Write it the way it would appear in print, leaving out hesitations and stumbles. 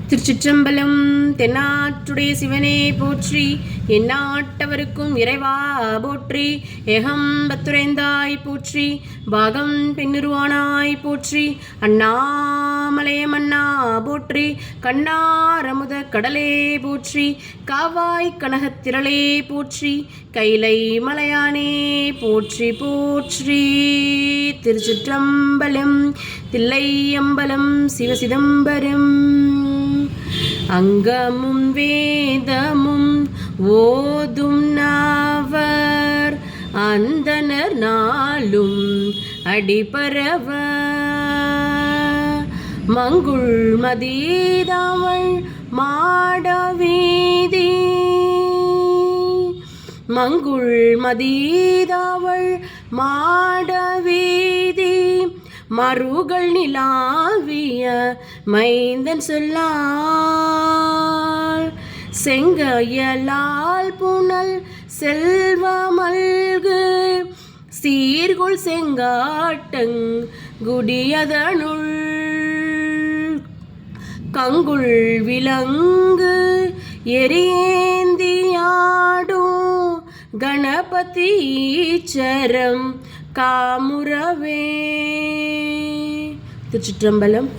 திருச்சிற்றம்பலம். தென்னாட்டுடைய சிவனே போற்றி, எந்நாட்டவருக்கும் இறைவா போற்றி. ஏகம்பத்துரைந்தாய் போற்றி, பாகம் பெண்ணுருவானாய் போற்றி. அண்ணாமலையமன்னா போற்றி, கண்ணாரமுத கடலே போற்றி. காவாய் கனகத்திரளே போற்றி, கைலை மலையானே போற்றி போற்றி. திருச்சிற்றம்பலம். தில்லையம்பலம் சிவசிதம்பரம். அங்கமும் வேதமும் ஓதும் நாவர், அந்தனர் நாளும் அடிபரவ. மங்குள் மதீதவள் மாடவீதி, மங்குள் மதீதவள் மாடவீதி. மருகள் நிலாவிய மைந்தன் சொல்லால், செங்கையலால் புனல் செல்வமல்கு சீர்குள் செங்காட்டங் குடியதனுள். கங்குள் விலங்கு எரியேந்தியாடும் கணபதி ஈச்சரம் காமுறவே. திருச்சிற்றம்பலம்.